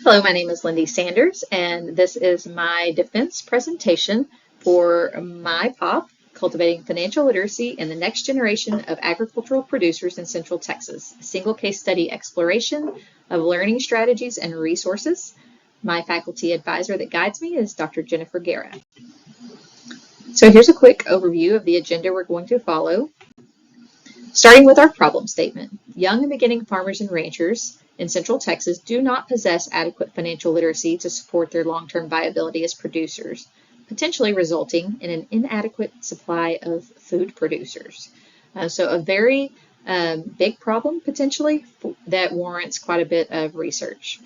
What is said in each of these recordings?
Hello, my name is Lyndi Sanders, and this is my defense presentation for my PoP, Cultivating Financial Literacy in the Next Generation of Agricultural Producers in Central Texas, a single case study exploration of learning strategies and resources. My faculty advisor that guides me is Dr. Jennifer Guerra. So here's a quick overview of the agenda we're going to follow. Starting with our problem statement, young and beginning farmers and ranchers in Central Texas do not possess adequate financial literacy to support their long-term viability as producers, potentially resulting in an inadequate supply of food producers. So a very big problem potentially that warrants quite a bit of research.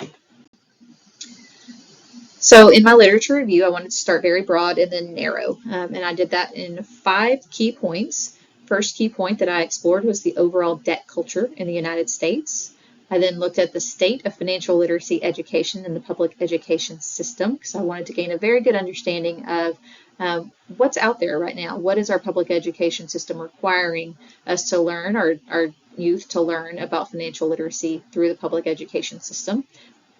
So in my literature review, I wanted to start very broad and then narrow, and I did that in 5 key points. First key point that I explored was the overall debt culture in the United States. I then looked at the state of financial literacy education in the public education system because I wanted to gain a very good understanding of what's out there right now. What is our public education system requiring us to learn, our youth to learn about financial literacy through the public education system?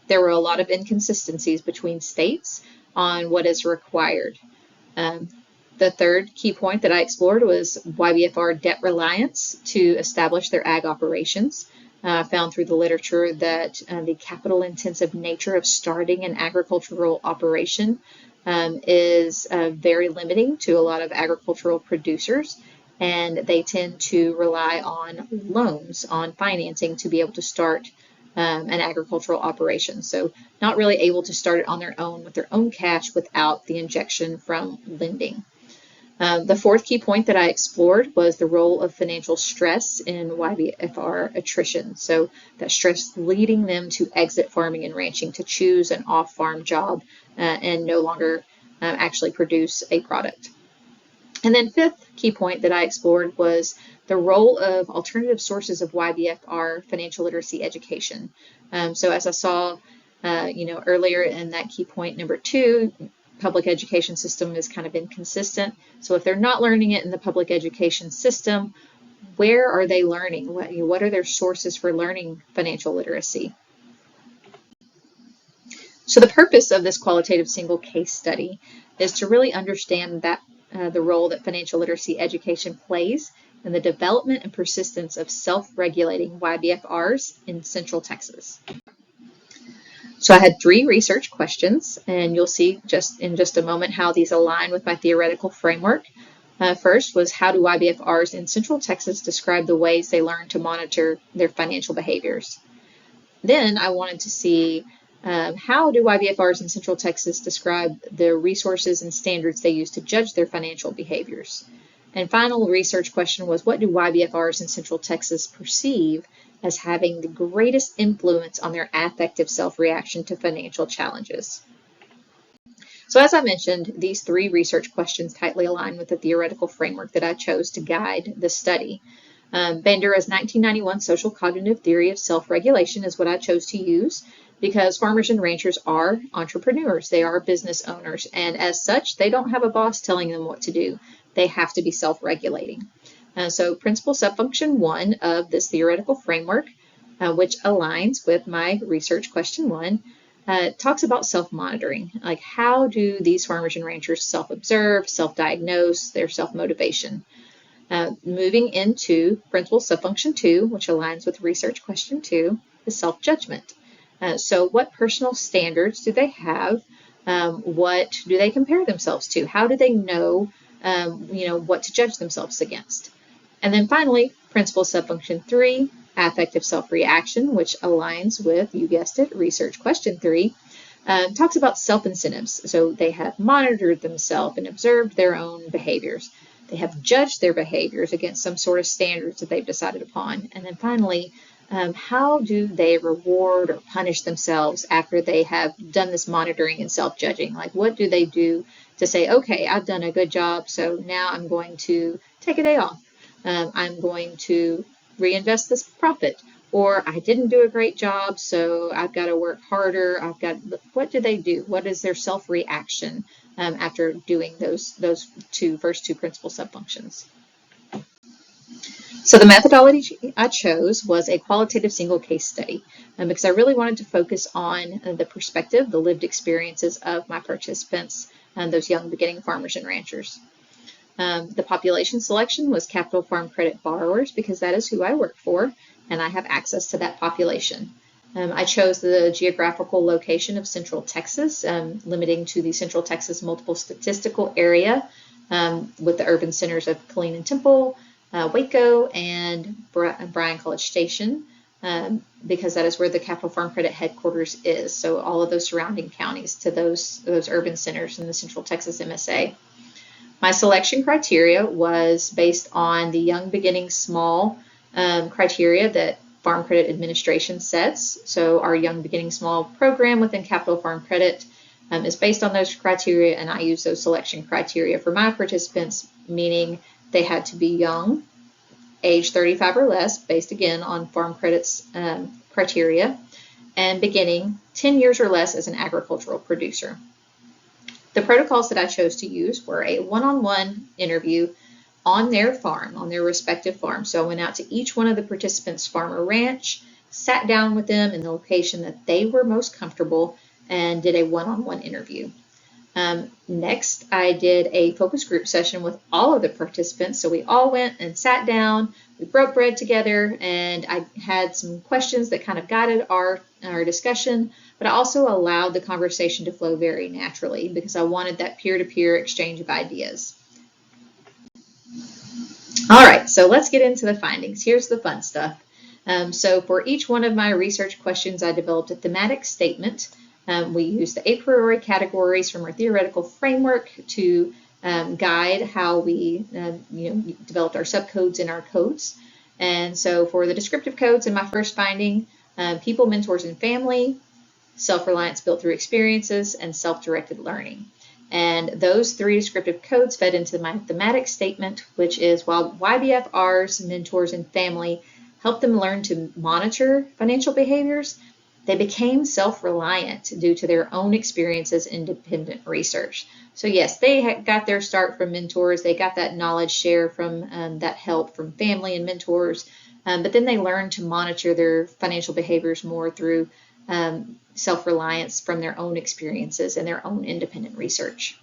There were a lot of inconsistencies between states on what is required. The third key point that I explored was YBFR debt reliance to establish their ag operations. I found through the literature that the capital-intensive nature of starting an agricultural operation is very limiting to a lot of agricultural producers, and they tend to rely on loans, on financing to be able to start an agricultural operation. So not really able to start it on their own with their own cash without the injection from lending. The fourth key point that I explored was the role of financial stress in YBFR attrition. So that stress leading them to exit farming and ranching, to choose an off-farm job and no longer actually produce a product. And then fifth key point that I explored was the role of alternative sources of YBFR financial literacy education. So as I saw earlier in that key point number 2, public education system is kind of inconsistent. So if they're not learning it in the public education system, where are they learning? What are their sources for learning financial literacy? So the purpose of this qualitative single case study is to really understand that the role that financial literacy education plays in the development and persistence of self-regulating YBFRs in Central Texas. So I had 3 research questions, and you'll see in just a moment how these align with my theoretical framework. First was, how do YBFRs in Central Texas describe the ways they learn to monitor their financial behaviors? Then I wanted to see how do YBFRs in Central Texas describe the resources and standards they use to judge their financial behaviors? And final research question was, what do YBFRs in Central Texas perceive as having the greatest influence on their affective self-reaction to financial challenges? So as I mentioned, these 3 research questions tightly align with the theoretical framework that I chose to guide the study. Bandura's 1991 social cognitive theory of self-regulation is what I chose to use because farmers and ranchers are entrepreneurs. They are business owners, and as such, they don't have a boss telling them what to do. They have to be self-regulating. So principle subfunction 1 of this theoretical framework, which aligns with my research question 1, talks about self-monitoring. Like, how do these farmers and ranchers self-observe, self-diagnose, their self-motivation? Moving into principle subfunction 2, which aligns with research question 2, is self-judgment. So what personal standards do they have? What do they compare themselves to? How do they know what to judge themselves against? And then finally, principle subfunction 3, affective self-reaction, which aligns with, you guessed it, research question 3, talks about self-incentives. So they have monitored themselves and observed their own behaviors. They have judged their behaviors against some sort of standards that they've decided upon. And then finally, how do they reward or punish themselves after they have done this monitoring and self-judging? Like, what do they do to say, okay, I've done a good job, so now I'm going to take a day off. I'm going to reinvest this profit. Or I didn't do a great job, so I've got to work harder. What do they do? What is their self-reaction after doing those first two principal subfunctions? So the methodology I chose was a qualitative single case study because I really wanted to focus on the perspective, the lived experiences of my participants, those young beginning farmers and ranchers. The population selection was Capital Farm Credit borrowers because that is who I work for and I have access to that population. I chose the geographical location of Central Texas, limiting to the Central Texas multiple statistical area with the urban centers of Killeen and Temple, Waco, and Bryan College Station, because that is where the Capital Farm Credit headquarters is. So all of those surrounding counties to those urban centers in the Central Texas MSA. My selection criteria was based on the Young Beginning Small criteria that Farm Credit Administration sets. So our Young Beginning Small program within Capital Farm Credit is based on those criteria, and I use those selection criteria for my participants, meaning they had to be young, age 35 or less, based again on Farm Credit's criteria, and beginning 10 years or less as an agricultural producer. The protocols that I chose to use were a one-on-one interview on their farm, on their respective farm. So I went out to each one of the participants' farm or ranch, sat down with them in the location that they were most comfortable, and did a one-on-one interview. Next, I did a focus group session with all of the participants. So we all went and sat down, we broke bread together, and I had some questions that kind of guided our discussion, but I also allowed the conversation to flow very naturally because I wanted that peer-to-peer exchange of ideas. All right, so let's get into the findings. Here's the fun stuff. So for each one of my research questions, I developed a thematic statement. We used the a priori categories from our theoretical framework to guide how we developed our subcodes and our codes. And so for the descriptive codes in my first finding, people, mentors, and family, self-reliance built through experiences, and self-directed learning. And those three descriptive codes fed into my thematic statement, which is while YBFRs, mentors, and family helped them learn to monitor financial behaviors, they became self-reliant due to their own experiences and independent research. So yes, they got their start from mentors. They got that knowledge share from that help from family and mentors. But then they learned to monitor their financial behaviors more through self-reliance from their own experiences and their own independent research.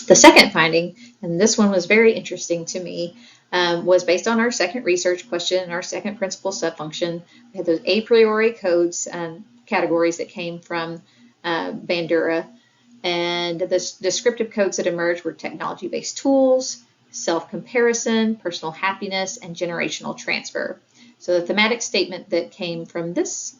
The second finding, and this one was very interesting to me, was based on our second research question and our second principal subfunction. We had those a priori codes categories that came from Bandura, and the descriptive codes that emerged were technology-based tools, self-comparison, personal happiness, and generational transfer. So the thematic statement that came from this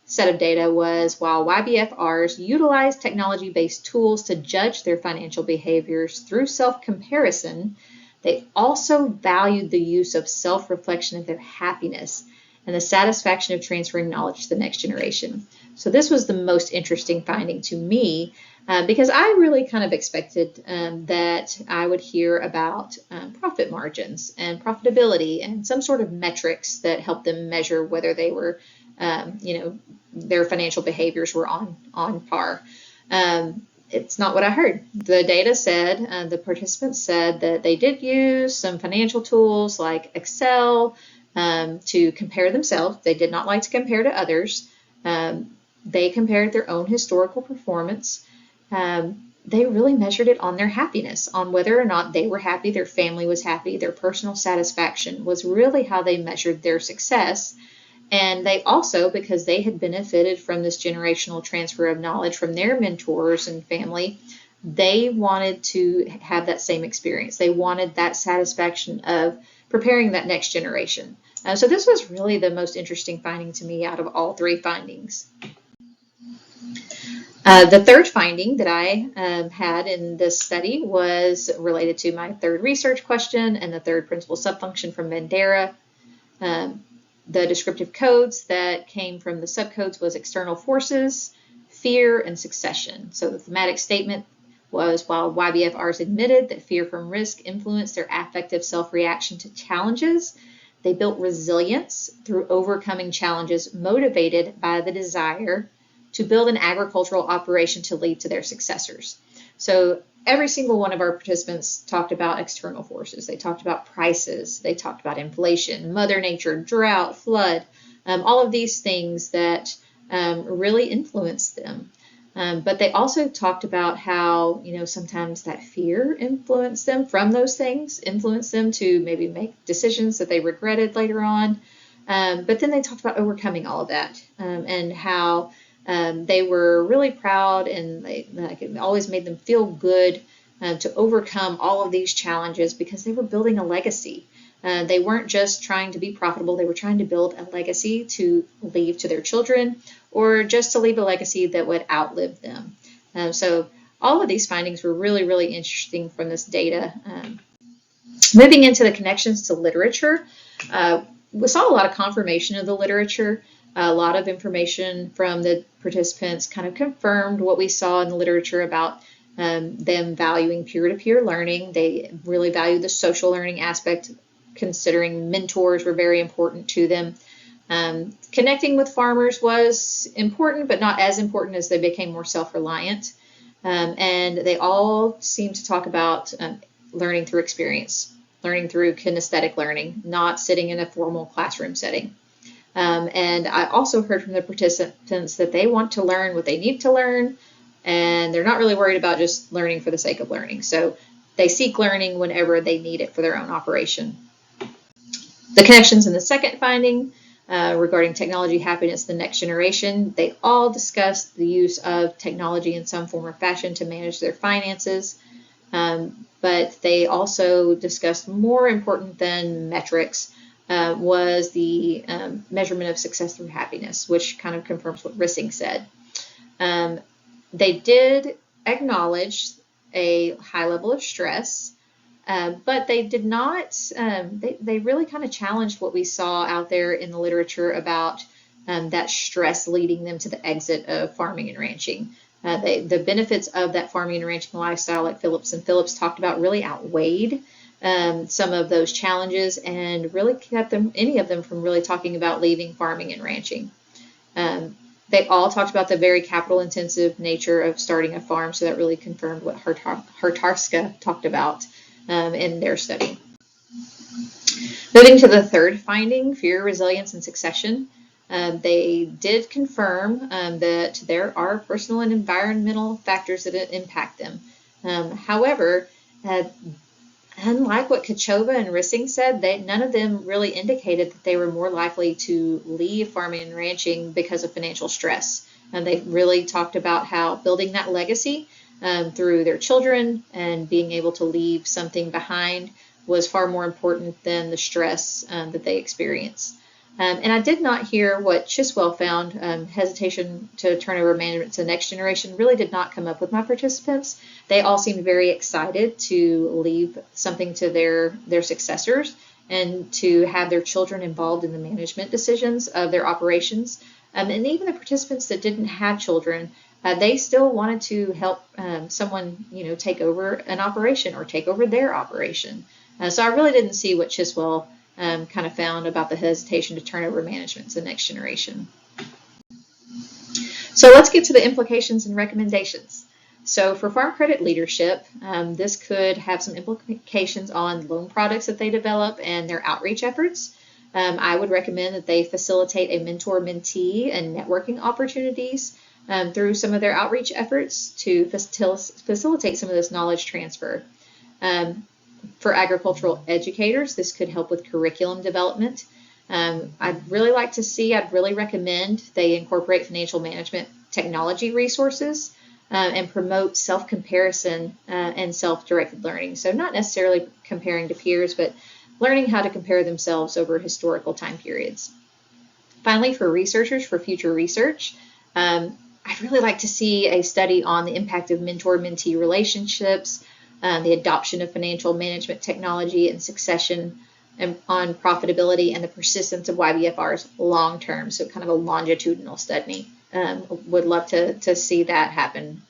set of data was while YBFRs utilize technology-based tools to judge their financial behaviors through self-comparison, they also valued the use of self-reflection of their happiness and the satisfaction of transferring knowledge to the next generation. So this was the most interesting finding to me because I really kind of expected that I would hear about profit margins and profitability and some sort of metrics that helped them measure whether they were, their financial behaviors were on par. It's not what I heard. The data said, the participants said that they did use some financial tools like Excel to compare themselves. They did not like to compare to others. They compared their own historical performance. They really measured it on their happiness, on whether or not they were happy, their family was happy, their personal satisfaction was really how they measured their success. And they also, because they had benefited from this generational transfer of knowledge from their mentors and family, they wanted to have that same experience. They wanted that satisfaction of preparing that next generation. So this was really the most interesting finding to me out of all three findings. The third finding that I had in this study was related to my third research question and the third principal subfunction from Bandura. The descriptive codes that came from the subcodes was external forces, fear, and succession. So the thematic statement was while YBFRs admitted that fear from risk influenced their affective self-reaction to challenges, they built resilience through overcoming challenges motivated by the desire to build an agricultural operation to lead to their successors. So every single one of our participants talked about external forces. They talked about prices. They talked about inflation, Mother Nature, drought, flood, all of these things that really influenced them. But they also talked about how, sometimes that fear influenced them from those things, influenced them to maybe make decisions that they regretted later on. But then they talked about overcoming all of that and how they were really proud, and it always made them feel good to overcome all of these challenges because they were building a legacy. They weren't just trying to be profitable, they were trying to build a legacy to leave to their children, or just to leave a legacy that would outlive them. So all of these findings were really, really interesting from this data. Moving into the connections to literature, we saw a lot of confirmation of the literature. A lot of information from the participants kind of confirmed what we saw in the literature about them valuing peer-to-peer learning. They really valued the social learning aspect, considering mentors were very important to them. Connecting with farmers was important, but not as important as they became more self-reliant. And they all seemed to talk about learning through experience, learning through kinesthetic learning, not sitting in a formal classroom setting. And I also heard from the participants that they want to learn what they need to learn, and they're not really worried about just learning for the sake of learning. So they seek learning whenever they need it for their own operation. The connections in the second finding regarding technology, happiness, the next generation, they all discussed the use of technology in some form or fashion to manage their finances. But they also discussed, more important than metrics, was the measurement of success through happiness, which kind of confirms what Rissing said. They did acknowledge a high level of stress, but they did not, they really kind of challenged what we saw out there in the literature about that stress leading them to the exit of farming and ranching. The benefits of that farming and ranching lifestyle, like Phillips and Phillips talked about, really outweighed some of those challenges, and really kept any of them from really talking about leaving farming and ranching. They all talked about the very capital intensive nature of starting a farm, so that really confirmed what Hartarska talked about in their study. Moving to the third finding, fear, resilience, and succession. They did confirm that there are personal and environmental factors that impact them. However, unlike what Kachova and Rissing said, none of them really indicated that they were more likely to leave farming and ranching because of financial stress. And they really talked about how building that legacy through their children and being able to leave something behind was far more important than the stress that they experience. And I did not hear what Chiswell found, hesitation to turn over management to the next generation, really did not come up with my participants. They all seemed very excited to leave something to their successors and to have their children involved in the management decisions of their operations. And even the participants that didn't have children, they still wanted to help someone, take over an operation or take over their operation. So I really didn't see what Chiswell kind of found about the hesitation to turn over management to the next generation. So let's get to the implications and recommendations. So for farm credit leadership, this could have some implications on loan products that they develop and their outreach efforts. I would recommend that they facilitate a mentor-mentee and networking opportunities through some of their outreach efforts to facilitate some of this knowledge transfer. For agricultural educators, this could help with curriculum development. I'd really recommend they incorporate financial management technology resources and promote self-comparison and self-directed learning. So not necessarily comparing to peers, but learning how to compare themselves over historical time periods. Finally, for researchers, for future research, I'd really like to see a study on the impact of mentor-mentee relationships, the adoption of financial management technology and succession on profitability, and the persistence of YBFRs long term. So kind of a longitudinal study. Would love to see that happen.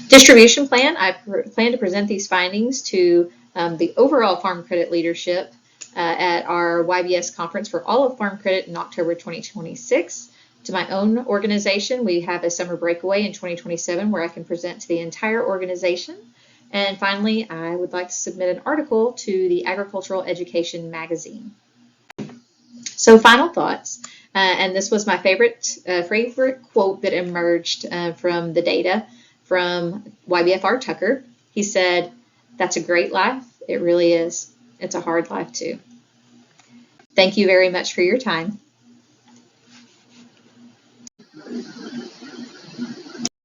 Distribution plan. I plan to present these findings to the overall farm credit leadership at our YBS conference for all of farm credit in October 2026. To my own organization, we have a summer breakaway in 2027 where I can present to the entire organization. And finally, I would like to submit an article to the Agricultural Education magazine. So final thoughts, and this was my favorite quote that emerged from the data from YBFR Tucker. He said, "That's a great life. It really is. It's a hard life too." Thank you very much for your time.